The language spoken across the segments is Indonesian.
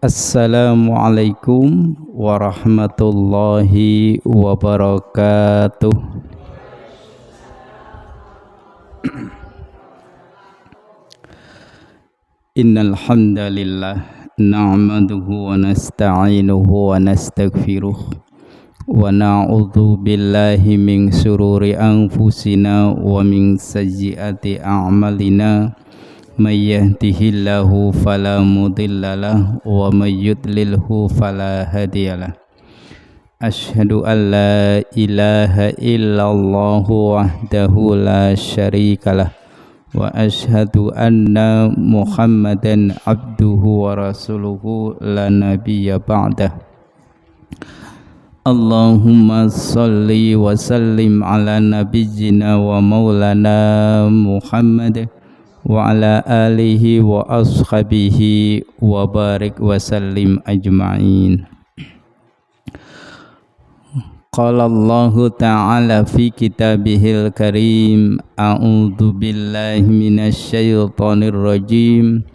Assalamualaikum warahmatullahi wabarakatuh. Innal hamdalillah na'maduhu wa nasta'inuhu wa nastaghfiruh wa na'udzu billahi min syururi anfusina wa min sayyiati a'malina. May yahdihillahu fala mudhillalah wa may yudlilhu fala hadiyalah. Asyhadu an la ilaha illallah wahdahu la syarikalah wa asyhadu anna Muhammadan abduhu wa rasuluhu la nabiyya ba'dah. Allahumma salli wa sallim ala nabiyyina wa maulana Muhammad wa ala alihi wa ashabihi wa barik wa sallim ajma'in. Qala Allahu ta'ala fi kitabihil karim, a'udzu billahi minasy syaithanir rajim.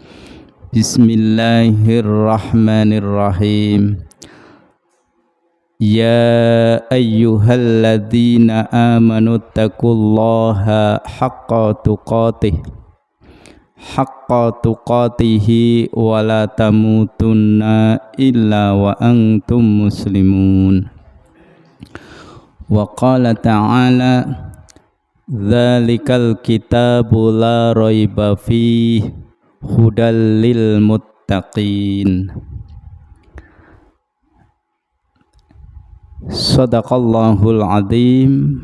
Bismillahirrahmanirrahim. Ya ayyuhalladzina amanu taqullaha haqqa tuqatihi wa la tamutunna illa wa antum muslimun. Wa qala ta'ala dzalikal kitabu la raiba fihi hudal lil muttaqin. Shadaqallahul azim.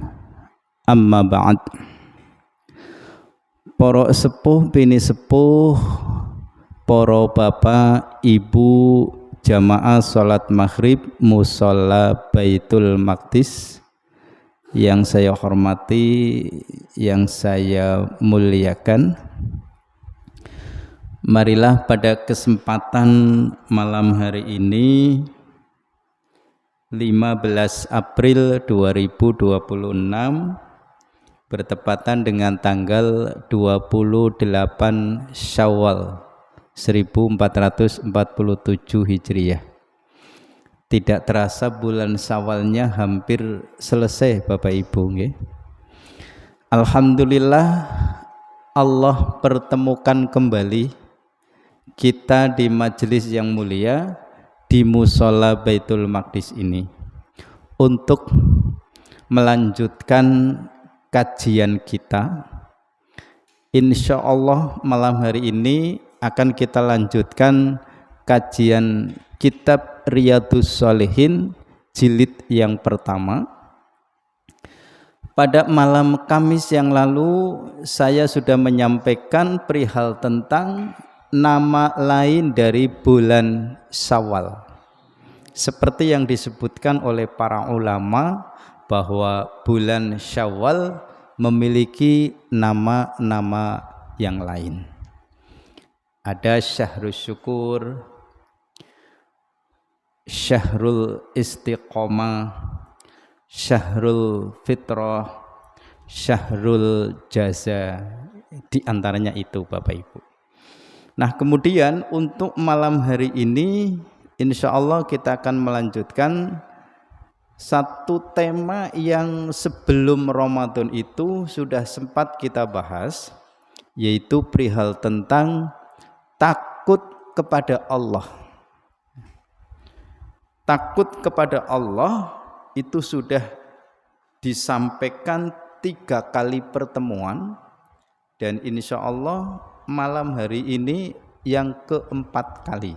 Amma ba'd. Para sepuh bini sepuh, para bapak ibu jamaah salat maghrib musalla Baitul Maqdis yang saya hormati, yang saya muliakan, marilah pada kesempatan malam hari ini 15 April 2026 bertepatan dengan tanggal 28 Syawal 1447 Hijriah. Tidak terasa bulan Syawalnya hampir selesai Bapak Ibu nggih. Alhamdulillah Allah pertemukan kembali kita di majelis yang mulia di Mushola Baitul Maqdis ini untuk melanjutkan kajian kita. Insya Allah malam hari ini akan kita lanjutkan kajian kitab Riyadhus Shalihin jilid yang pertama. Pada malam Kamis yang lalu saya sudah menyampaikan perihal tentang nama lain dari bulan Syawal, seperti yang disebutkan oleh para ulama bahwa bulan Syawal memiliki nama-nama yang lain. Ada Syahrul Syukur, Syahrul Istiqomah, Syahrul Fitrah, Syahrul Jaza, di antaranya itu Bapak Ibu. Nah, kemudian untuk malam hari ini insya Allah kita akan melanjutkan satu tema yang sebelum Ramadan itu sudah sempat kita bahas, yaitu perihal tentang takut kepada Allah. Takut kepada Allah itu sudah disampaikan 3 kali pertemuan, dan insya Allah malam hari ini yang keempat kali,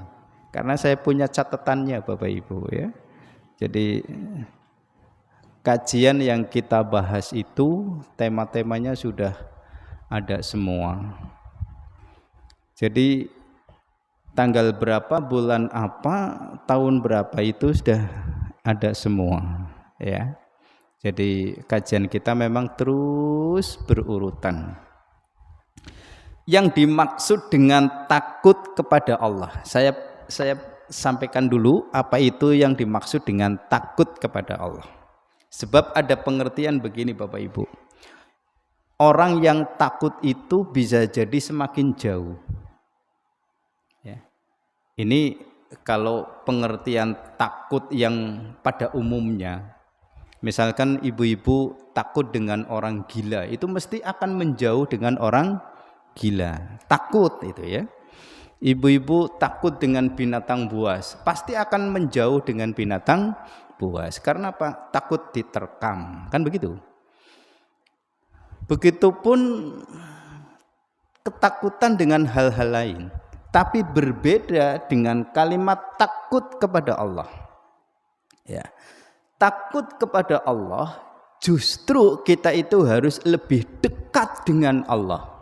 karena saya punya catatannya Bapak Ibu ya. Jadi kajian yang kita bahas itu tema-temanya sudah ada semua. Jadi tanggal berapa, bulan apa, tahun berapa itu sudah ada semua ya. Jadi kajian kita memang terus berurutan. Yang dimaksud dengan takut kepada Allah, saya sampaikan dulu apa itu yang dimaksud dengan takut kepada Allah. Sebab ada pengertian begini Bapak Ibu, orang yang takut itu bisa jadi semakin jauh ya. Ini kalau pengertian takut yang pada umumnya, misalkan ibu-ibu takut dengan orang gila, itu mesti akan menjauh dengan orang gila. Takut itu ya. Ibu-ibu takut dengan binatang buas, pasti akan menjauh dengan binatang buas. Karena apa? Takut diterkam, kan begitu. Begitupun ketakutan dengan hal-hal lain, tapi berbeda dengan kalimat takut kepada Allah. Ya. Takut kepada Allah, justru kita itu harus lebih dekat dengan Allah.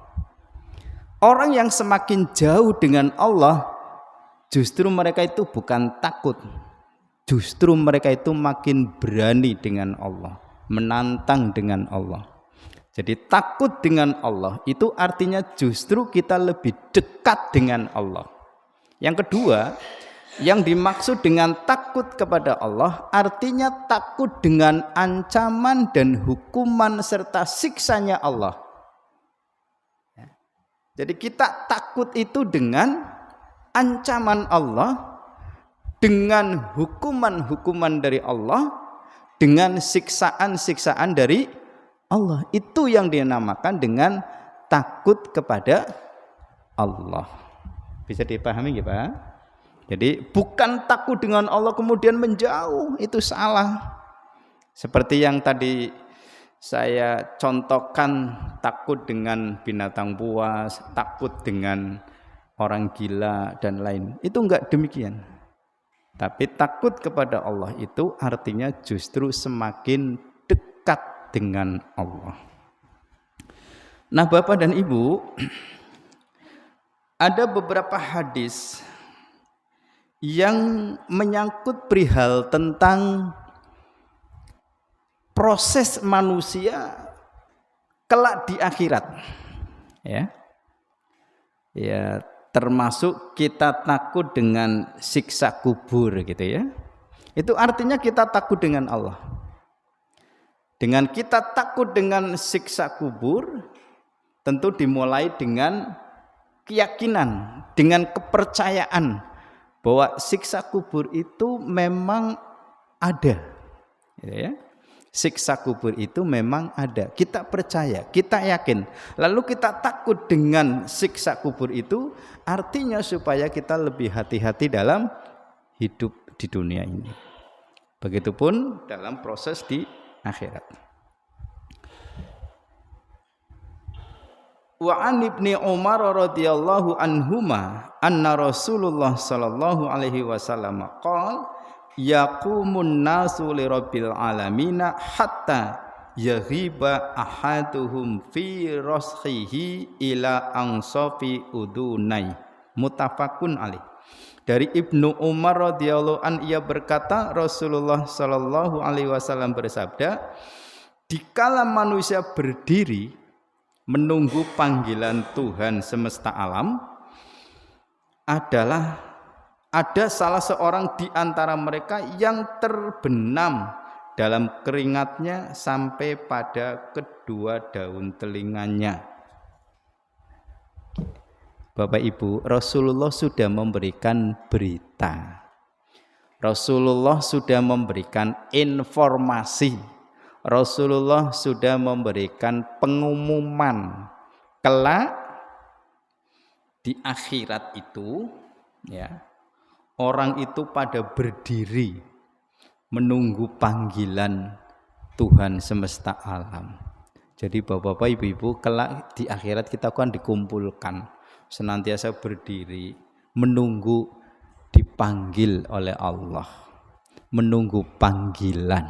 Orang yang semakin jauh dengan Allah, justru mereka itu bukan takut, justru mereka itu makin berani dengan Allah, menantang dengan Allah. Jadi takut dengan Allah itu artinya justru kita lebih dekat dengan Allah. Yang kedua, yang dimaksud dengan takut kepada Allah artinya takut dengan ancaman dan hukuman serta siksanya Allah. Jadi kita takut itu dengan ancaman Allah, dengan hukuman-hukuman dari Allah, dengan siksaan-siksaan dari Allah. Itu yang dinamakan dengan takut kepada Allah. Bisa dipahami ya Pak? Jadi bukan takut dengan Allah kemudian menjauh, itu salah. Seperti yang tadi saya contohkan, takut dengan binatang buas, takut dengan orang gila dan lain. Itu enggak demikian. Tapi takut kepada Allah itu artinya justru semakin dekat dengan Allah. Nah, Bapak dan Ibu, ada beberapa hadis yang menyangkut perihal tentang proses manusia kelak di akhirat. Ya, termasuk kita takut dengan siksa kubur gitu ya. Itu artinya kita takut dengan Allah. Dengan kita takut dengan siksa kubur, tentu dimulai dengan keyakinan, dengan kepercayaan bahwa siksa kubur itu memang ada. Ya. Siksa kubur itu memang ada. Kita percaya, kita yakin. Lalu kita takut dengan siksa kubur itu, artinya supaya kita lebih hati-hati dalam hidup di dunia ini. Begitupun dalam proses di akhirat. Wa an ibni Umar radhiyallahu anhuma anna Rasulullah sallallahu alaihi wasallam qala yaqumun nasu li rabbil alamin hatta yaghiba ahaduhum fi rashihi ila ansafi udunai. Muttafaqun alaih. Dari Ibnu Umar radhiyallahu an, ia berkata, Rasulullah sallallahu alaihi wasallam bersabda, dikala manusia berdiri menunggu panggilan Tuhan semesta alam, ada salah seorang di antara mereka yang terbenam dalam keringatnya sampai pada kedua daun telinganya. Bapak Ibu, Rasulullah sudah memberikan berita. Rasulullah sudah memberikan informasi. Rasulullah sudah memberikan pengumuman. Kelak di akhirat itu, ya, orang itu pada berdiri menunggu panggilan Tuhan semesta alam. Jadi Bapak-bapak, Ibu-ibu, kelak di akhirat kita akan dikumpulkan, senantiasa berdiri menunggu dipanggil oleh Allah, menunggu panggilan.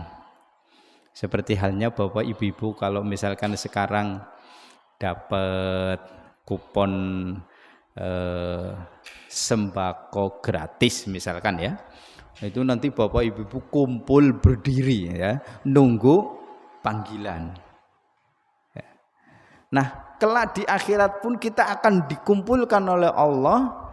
Seperti halnya Bapak Ibu-ibu kalau misalkan sekarang dapat kupon sembako gratis misalkan ya, itu nanti Bapak Ibu kumpul berdiri ya, nunggu panggilan. Nah, kelak di akhirat pun kita akan dikumpulkan oleh Allah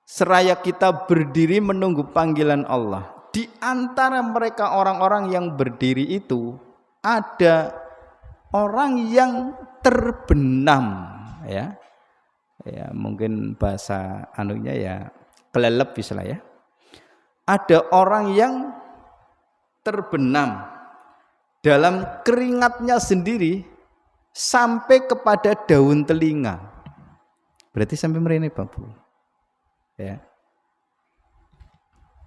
seraya kita berdiri menunggu panggilan Allah. Di antara mereka orang-orang yang berdiri itu ada orang yang terbenam ya. Ya, mungkin bahasa anunya ya kelelep misalnya ya. Ada orang yang terbenam dalam keringatnya sendiri sampai kepada daun telinga. Berarti sampai merene Babu. Ya.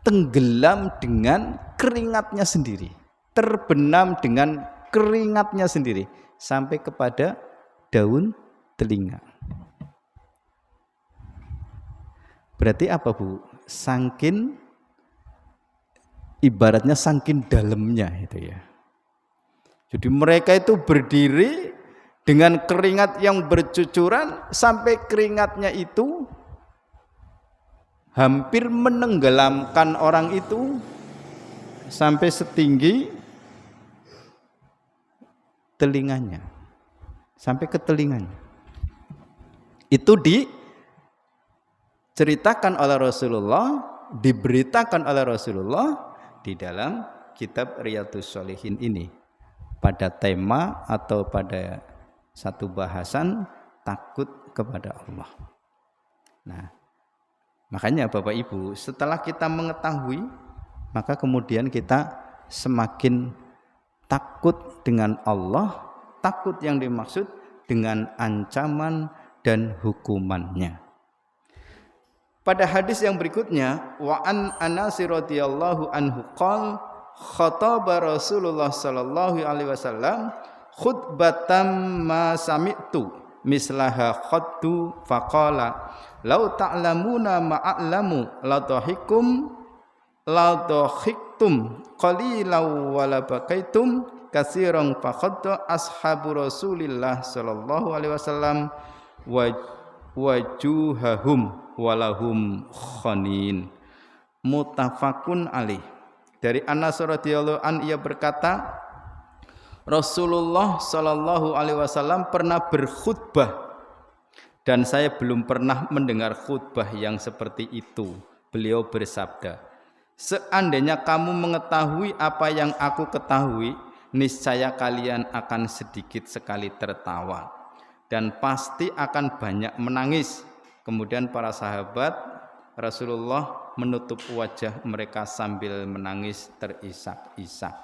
Tenggelam dengan keringatnya sendiri. Terbenam dengan keringatnya sendiri sampai kepada daun telinga. Berarti apa Bu? Ibaratnya saking dalamnya itu ya. Jadi mereka itu berdiri dengan keringat yang bercucuran sampai keringatnya itu hampir menenggelamkan orang itu sampai setinggi telinganya, sampai ke telinganya. Itu diceritakan oleh Rasulullah, diberitakan oleh Rasulullah di dalam kitab Riyadhus Shalihin ini pada tema atau pada satu bahasan takut kepada Allah. Nah, makanya Bapak Ibu, setelah kita mengetahui, maka kemudian kita semakin takut dengan Allah, takut yang dimaksud dengan ancaman dan hukumannya. Pada hadis yang berikutnya, wa an Anas radhiyallahu anhu qala khataba Rasulullah sallallahu alaihi wasallam khutbatan ma sami'tu mislaha khattu faqala law ta'lamuna ma a'lamu la dhahiktum qalilan wa la bakaitum katsiran faqadda ashabu Rasulillah sallallahu alaihi wasallam wajuhahum walahum khanin. Muttafaqun alaih. Dari Anas radhiyallahu an ia berkata, Rasulullah sallallahu alaihi wasallam pernah berkhutbah dan saya belum pernah mendengar khutbah yang seperti itu. Beliau bersabda, seandainya kamu mengetahui apa yang aku ketahui, niscaya kalian akan sedikit sekali tertawa dan pasti akan banyak menangis. Kemudian para sahabat Rasulullah menutup wajah mereka sambil menangis terisak-isak.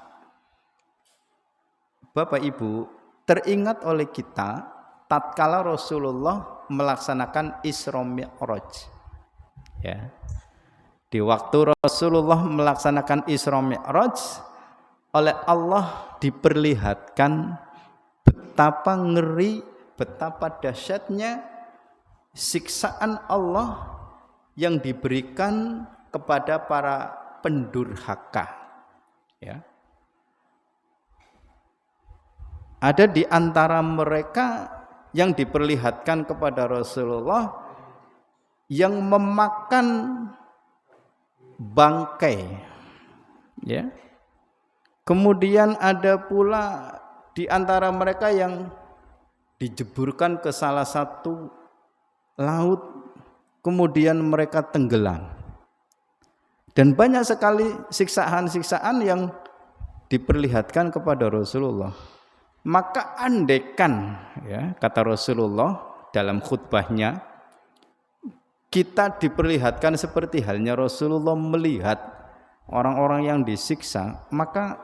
Bapak Ibu, teringat oleh kita tatkala Rasulullah melaksanakan Isra Mi'raj. Ya. Di waktu Rasulullah melaksanakan Isra Mi'raj, oleh Allah diperlihatkan betapa ngeri, betapa dahsyatnya siksaan Allah yang diberikan kepada para pendurhaka. Ya. Ada di antara mereka yang diperlihatkan kepada Rasulullah yang memakan bangkai. Ya. Kemudian ada pula di antara mereka yang dijeburkan ke salah satu laut, kemudian mereka tenggelam. Dan banyak sekali siksaan-siksaan yang diperlihatkan kepada Rasulullah. Maka andekan, ya, kata Rasulullah dalam khutbahnya, kita diperlihatkan seperti halnya Rasulullah melihat orang-orang yang disiksa, maka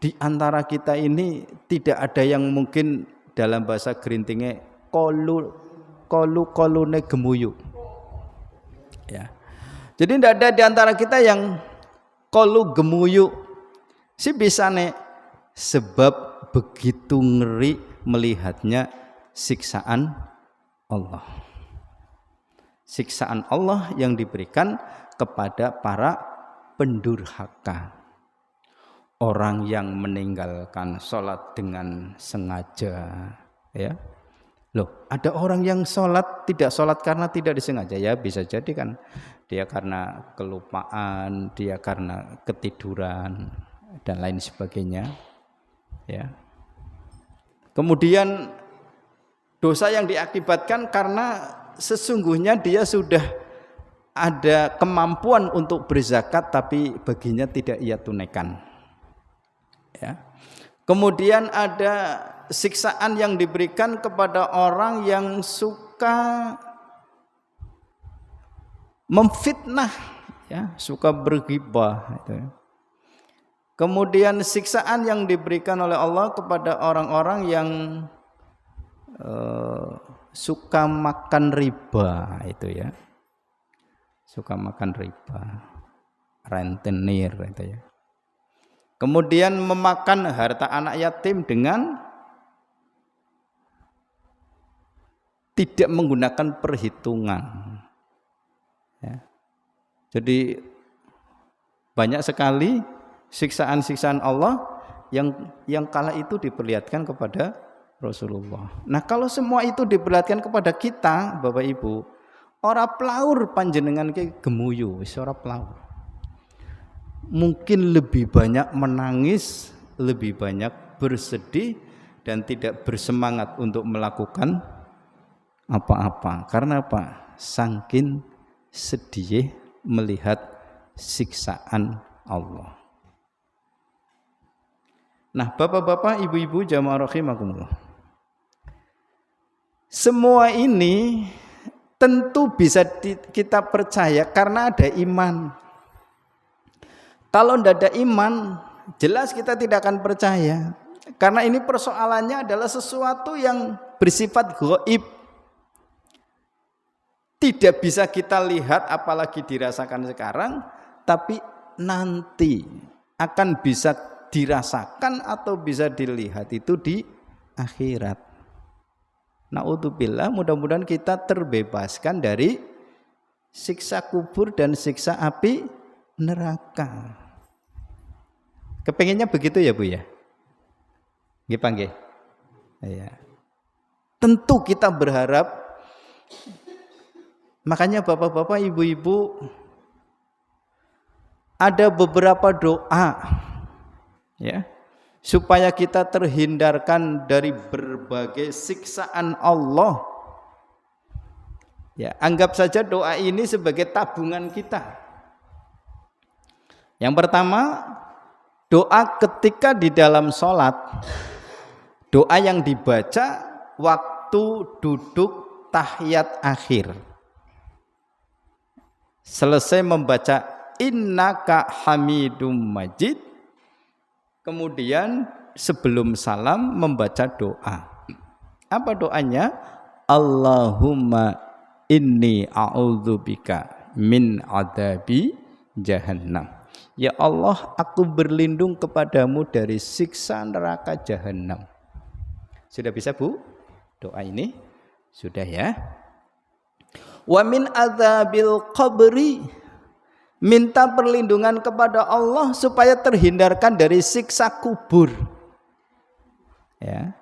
di antara kita ini tidak ada yang mungkin dalam bahasa gerintingnya kolune gemuyu. Ya. Jadi tidak ada di antara kita yang kolu gemuyu. Si bisa nih sebab begitu ngeri melihatnya siksaan Allah. Siksaan Allah yang diberikan kepada para pendurhaka. Orang yang meninggalkan sholat dengan sengaja, ya. Loh, ada orang yang tidak sholat karena tidak disengaja, ya bisa jadi kan dia karena kelupaan, dia karena ketiduran dan lain sebagainya, ya. Kemudian dosa yang diakibatkan karena sesungguhnya dia sudah ada kemampuan untuk berzakat tapi baginya tidak ia tunaikan, ya. Kemudian ada siksaan yang diberikan kepada orang yang suka memfitnah, ya, suka berghibah itu. Kemudian siksaan yang diberikan oleh Allah kepada orang-orang yang suka makan riba itu, ya. Suka makan riba, rentenir itu, ya. Kemudian memakan harta anak yatim dengan tidak menggunakan perhitungan, ya. Jadi banyak sekali siksaan-siksaan Allah yang kala itu diperlihatkan kepada Rasulullah. Nah, kalau semua itu diperlihatkan kepada kita, Bapak Ibu, ora plaur panjenengan ke gemuyu, wis ora plaur. Mungkin lebih banyak menangis, lebih banyak bersedih dan tidak bersemangat untuk melakukan apa-apa. Karena apa? Saking sedih melihat siksaan Allah. Nah, bapak-bapak, ibu-ibu, jamaah rahimakumullah, semua ini tentu bisa kita percaya karena ada iman. Kalau tidak ada iman, jelas kita tidak akan percaya. Karena ini persoalannya adalah sesuatu yang bersifat gaib. Tidak bisa kita lihat apalagi dirasakan sekarang, tapi nanti akan bisa dirasakan atau bisa dilihat itu di akhirat. Na'udzubillah, mudah-mudahan kita terbebaskan dari siksa kubur dan siksa api neraka. Kepengennya begitu ya Bu ya? Nggih panggih. Ya. Tentu kita berharap, makanya bapak-bapak, ibu-ibu, ada beberapa doa, ya, supaya kita terhindarkan dari berbagai siksaan Allah. Ya, anggap saja doa ini sebagai tabungan kita. Yang pertama, doa ketika di dalam sholat, doa yang dibaca waktu duduk tahiyat akhir. Selesai membaca innaka hamidum majid, kemudian sebelum salam membaca doa. Apa doanya? Allahumma inni a'udzubika min adabi jahannam. Ya Allah, aku berlindung kepadamu dari siksa neraka jahanam. Sudah bisa Bu? Doa ini sudah ya. Wa min adzabil qabri, minta perlindungan kepada Allah supaya terhindarkan dari siksa kubur. Ya.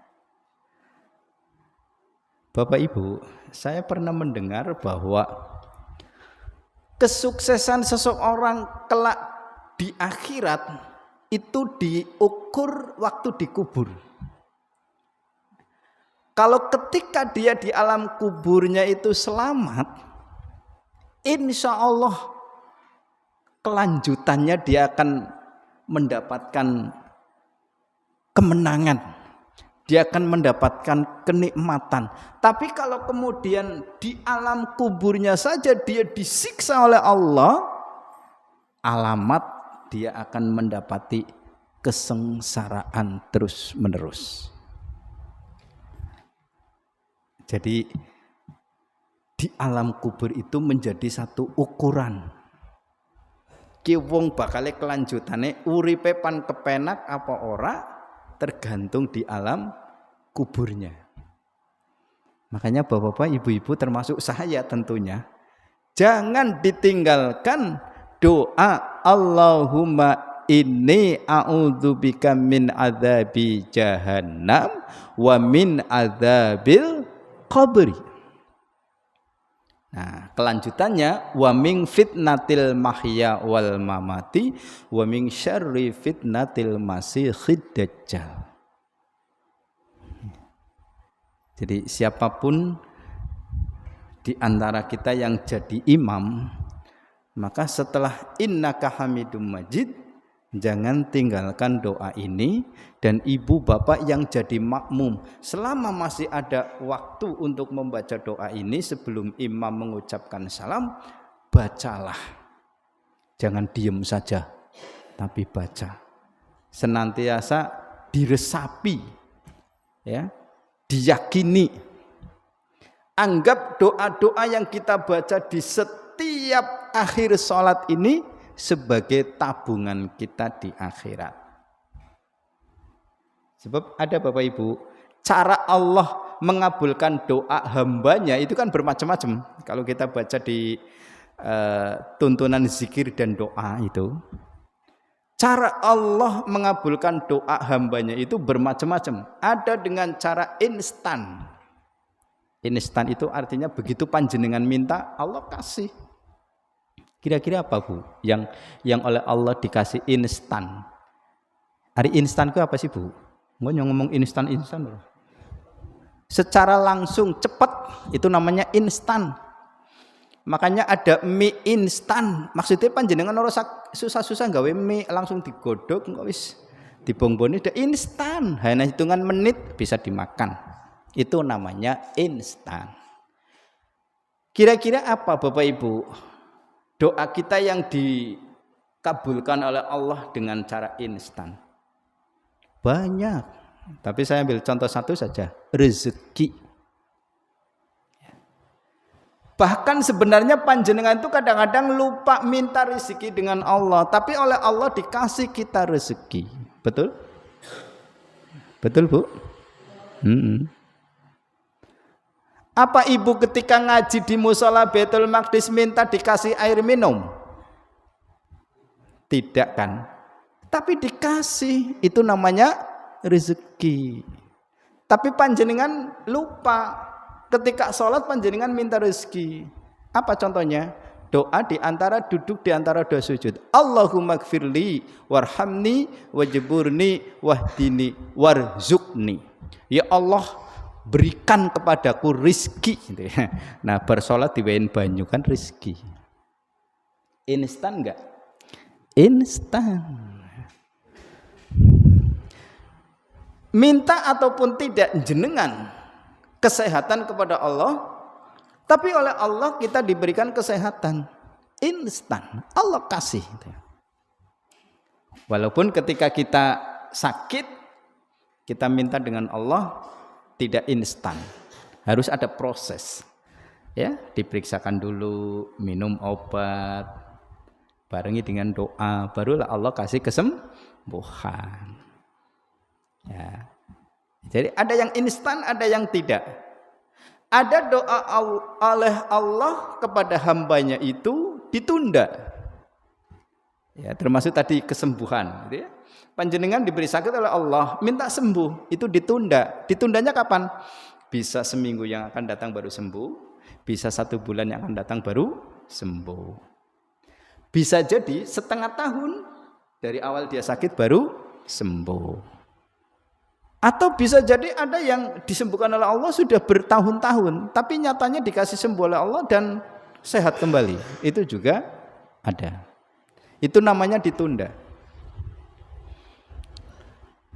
Bapak Ibu, saya pernah mendengar bahwa kesuksesan seseorang kelak di akhirat itu diukur waktu dikubur. Kalau ketika dia di alam kuburnya itu selamat, insya Allah kelanjutannya dia akan mendapatkan kemenangan, dia akan mendapatkan kenikmatan. Tapi kalau kemudian di alam kuburnya saja dia disiksa oleh Allah, alamat dia akan mendapati kesengsaraan terus menerus. Jadi di alam kubur itu menjadi satu ukuran. Ki wong bakale kelanjutane uripe pan kepenak apa ora tergantung di alam kuburnya. Makanya bapak-bapak, ibu-ibu termasuk saya tentunya, jangan ditinggalkan doa Allahumma inni a'udzubika min adzabi jahannam wa min adzabil qabri. Nah, kelanjutannya wa min fitnatil mahya wal mamati wa min syarri fitnatil masiihid dajjal. Jadi siapapun di antara kita yang jadi imam, maka setelah innaka hamidum majid, jangan tinggalkan doa ini. Dan ibu bapak yang jadi makmum, selama masih ada waktu untuk membaca doa ini sebelum imam mengucapkan salam, bacalah. Jangan diem saja, tapi baca. Senantiasa diresapi, ya, diyakini. Anggap doa-doa yang kita baca di setiap akhir sholat ini sebagai tabungan kita di akhirat. Sebab ada Bapak Ibu, cara Allah mengabulkan doa hambanya itu kan bermacam-macam. Kalau kita baca di tuntunan zikir dan doa itu, cara Allah mengabulkan doa hambanya itu bermacam-macam. Ada dengan cara instan. Instan itu artinya begitu panjenengan minta, Allah kasih. Kira-kira apa Bu? Yang oleh Allah dikasih instan. Hari instan itu apa sih Bu? Mau ngomong instan loh. Secara langsung cepat itu namanya instan. Makanya ada mie instan. Maksudnya panjenengan ora susah-susah gawe mie langsung digodhog kok wis dibongboni udah instan. Hanya hitungan menit bisa dimakan. Itu namanya instan. Kira-kira apa Bapak Ibu? Doa kita yang dikabulkan oleh Allah dengan cara instan. Banyak. Tapi saya ambil contoh satu saja, rezeki. Bahkan sebenarnya panjenengan itu kadang-kadang lupa minta rezeki dengan Allah, tapi oleh Allah dikasih kita rezeki. Betul? Betul Bu? Apa ibu ketika ngaji di musola Baitul Maqdis minta dikasih air minum? Tidak kan? Tapi dikasih, itu namanya rezeki. Tapi panjenengan lupa ketika sholat panjenengan minta rezeki. Apa contohnya? Doa di antara duduk di antara dua sujud. Allahumma gfirli warhamni wajburni wahdini warzuqni. Ya Allah, berikan kepadaku rizki. Nah bersolat diwein banyu kan rizki. Instan enggak? Instan. Minta ataupun tidak jenengan kesehatan kepada Allah, tapi oleh Allah kita diberikan kesehatan instan. Allah kasih. Walaupun ketika kita sakit, kita minta dengan Allah tidak instan, harus ada proses. Ya, diperiksakan dulu, minum obat, barengi dengan doa, barulah Allah kasih kesembuhan. Ya. Jadi ada yang instan, ada yang tidak. Ada doa oleh Allah kepada hambanya itu ditunda. Ya, termasuk tadi kesembuhan. Gitu ya. Panjenengan diberi sakit oleh Allah, minta sembuh, itu ditunda. Ditundanya kapan? Bisa seminggu yang akan datang baru sembuh, bisa 1 bulan yang akan datang baru sembuh. Bisa jadi setengah tahun dari awal dia sakit baru sembuh. Atau bisa jadi ada yang disembuhkan oleh Allah sudah bertahun-tahun, tapi nyatanya dikasih sembuh oleh Allah dan sehat kembali. Itu juga ada. Itu namanya ditunda.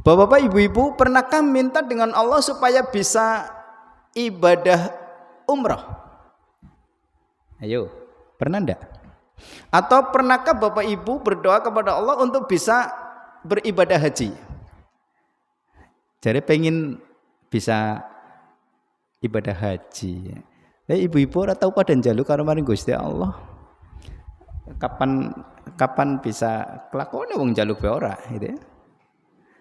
Bapak-bapak, ibu-ibu, pernahkah minta dengan Allah supaya bisa ibadah umrah? Ayo, pernah enggak? Atau pernahkah Bapak Ibu berdoa kepada Allah untuk bisa beribadah haji? Jadi pengen bisa ibadah haji. Ibu-ibu ora tau padha njaluk karo maring Gusti Allah. Kapan bisa kelakone wong njaluk wae ora gitu ya.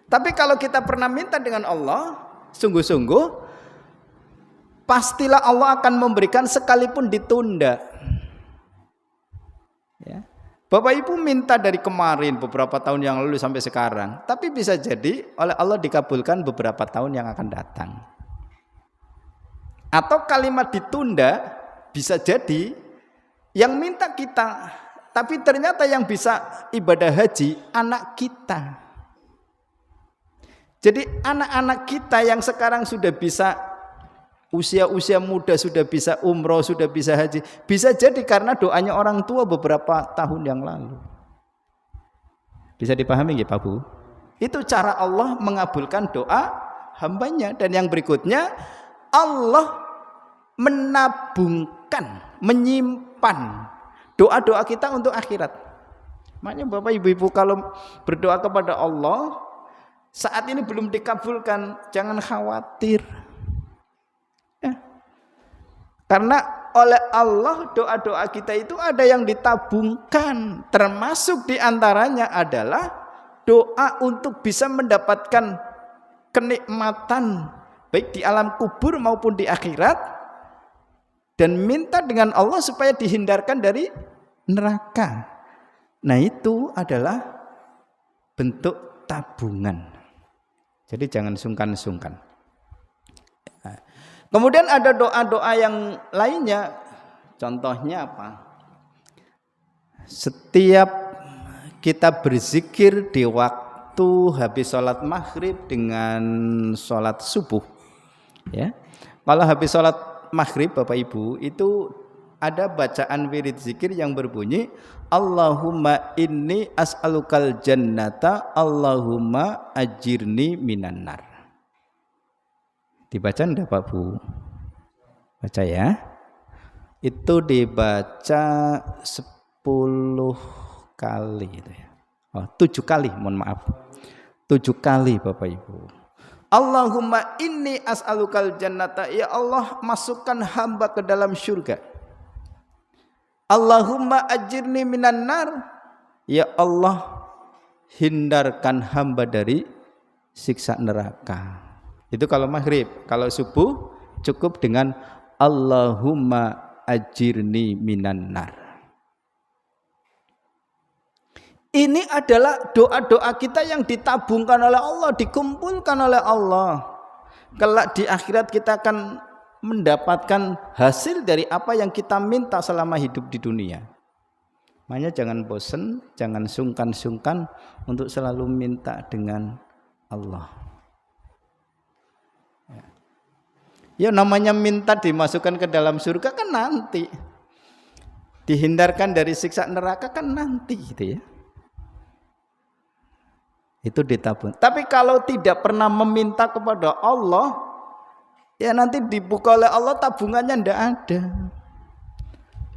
Tapi kalau kita pernah minta dengan Allah sungguh-sungguh, pastilah Allah akan memberikan sekalipun ditunda. Ya. Bapak Ibu minta dari kemarin beberapa tahun yang lalu sampai sekarang, tapi bisa jadi oleh Allah dikabulkan beberapa tahun yang akan datang. Atau kalimat ditunda bisa jadi yang minta kita, tapi ternyata yang bisa ibadah haji anak kita. Jadi anak-anak kita yang sekarang sudah bisa usia muda, sudah bisa umroh, sudah bisa haji, bisa jadi karena doanya orang tua beberapa tahun yang lalu. Bisa dipahami nggih Pak Bu? Itu cara Allah mengabulkan doa hambanya. Dan yang berikutnya, Allah menabungkan, menyimpan Doa-doa kita untuk akhirat. Makanya Bapak Ibu-ibu kalau berdoa kepada Allah saat ini belum dikabulkan, jangan khawatir. Ya. Karena oleh Allah doa-doa kita itu ada yang ditabungkan, termasuk diantaranya adalah doa untuk bisa mendapatkan kenikmatan baik di alam kubur maupun di akhirat, dan minta dengan Allah supaya dihindarkan dari neraka. Nah itu adalah bentuk tabungan. Jadi jangan sungkan-sungkan. Kemudian ada doa-doa yang lainnya. Contohnya apa? Setiap kita berzikir di waktu habis sholat maghrib dengan sholat subuh. Ya, kalau habis sholat maghrib Bapak Ibu itu ada bacaan wirid zikir yang berbunyi Allahumma inni as'alukal jannata Allahumma ajirni minan nar. Dibaca enggak Pak Bu? Baca ya. Itu dibaca 10 kali itu ya. 7 kali, mohon maaf. 7 kali Bapak Ibu. Allahumma inni as'alukal jannata, ya Allah masukkan hamba ke dalam syurga. Allahumma ajirni minan nar, ya Allah hindarkan hamba dari siksa neraka. Itu kalau maghrib. Kalau subuh cukup dengan Allahumma ajirni minan nar. Ini adalah doa-doa kita yang ditabungkan oleh Allah, dikumpulkan oleh Allah. Kelak di akhirat kita akan mendapatkan hasil dari apa yang kita minta selama hidup di dunia. Makanya jangan bosan, jangan sungkan-sungkan untuk selalu minta dengan Allah. Ya namanya minta dimasukkan ke dalam surga kan nanti. Dihindarkan dari siksa neraka kan nanti gitu ya. Itu ditabung. Tapi kalau tidak pernah meminta kepada Allah, ya nanti dibuka oleh Allah tabungannya ndak ada.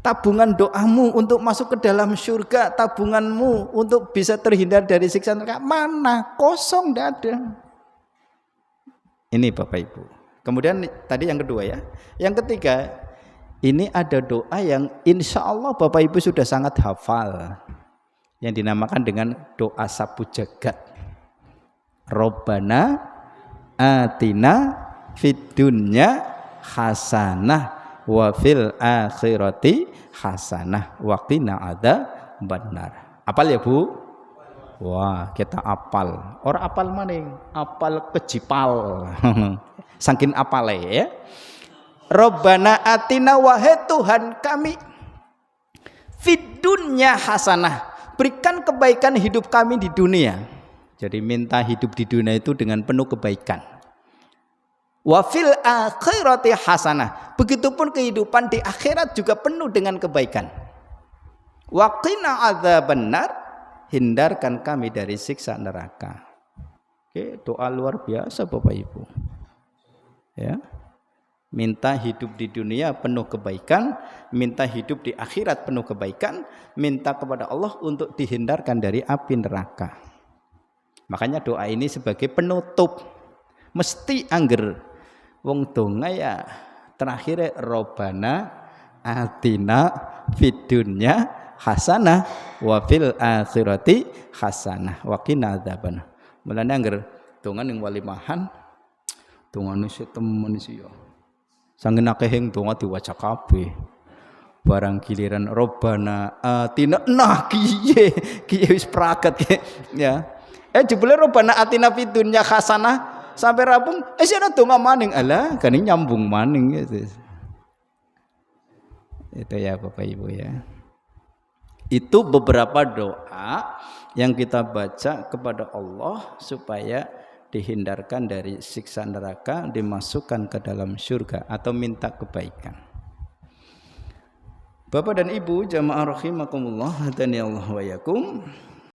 Tabungan doamu untuk masuk ke dalam surga, tabunganmu untuk bisa terhindar dari siksa neraka, mana? Kosong, ndak ada. Ini Bapak Ibu. Kemudian tadi yang kedua ya. Yang ketiga, ini ada doa yang insya Allah Bapak Ibu sudah sangat hafal, yang dinamakan dengan doa sapu jagat. Robbana atina fid dunya hasanah wa fil akhirati hasanah wa qina adzabannar. Apal ya Bu? Wah, kita apal. Orang apal maning, apal kejipal. Saking apale ya. Robbana atina, wahai Tuhan kami, fid dunya hasanah, berikan kebaikan hidup kami di dunia. Jadi minta hidup di dunia itu dengan penuh kebaikan. Wa fil akhirati hasanah, begitupun kehidupan di akhirat juga penuh dengan kebaikan. Wa qina adzabannar, hindarkan kami dari siksa neraka. Oke, doa luar biasa Bapak Ibu. Ya. Minta hidup di dunia penuh kebaikan, minta hidup di akhirat penuh kebaikan, minta kepada Allah untuk dihindarkan dari api neraka. Makanya doa ini sebagai penutup. Mesti angger wong donga ya terakhir Robbana atina fid dunya hasanah wa fil akhirati hasanah wa qina adzabannar. Mulane angger donga ning walimahan dongane sik temen sih ya. Sanggen akeh ing donga diwaca kabeh. Barang giliran Robbana atina, nah kiye wis pragat ya. Jebule Robbana atina fid dunya hasanah sampai rampung ana donga maning, alah kan nyambung maning gitu. Itu ya Bapak Ibu ya. Itu beberapa doa yang kita baca kepada Allah supaya dihindarkan dari siksa neraka, dimasukkan ke dalam surga atau minta kebaikan. Bapak dan Ibu jamaah rahimakumullah, hadani Allah wa yakum.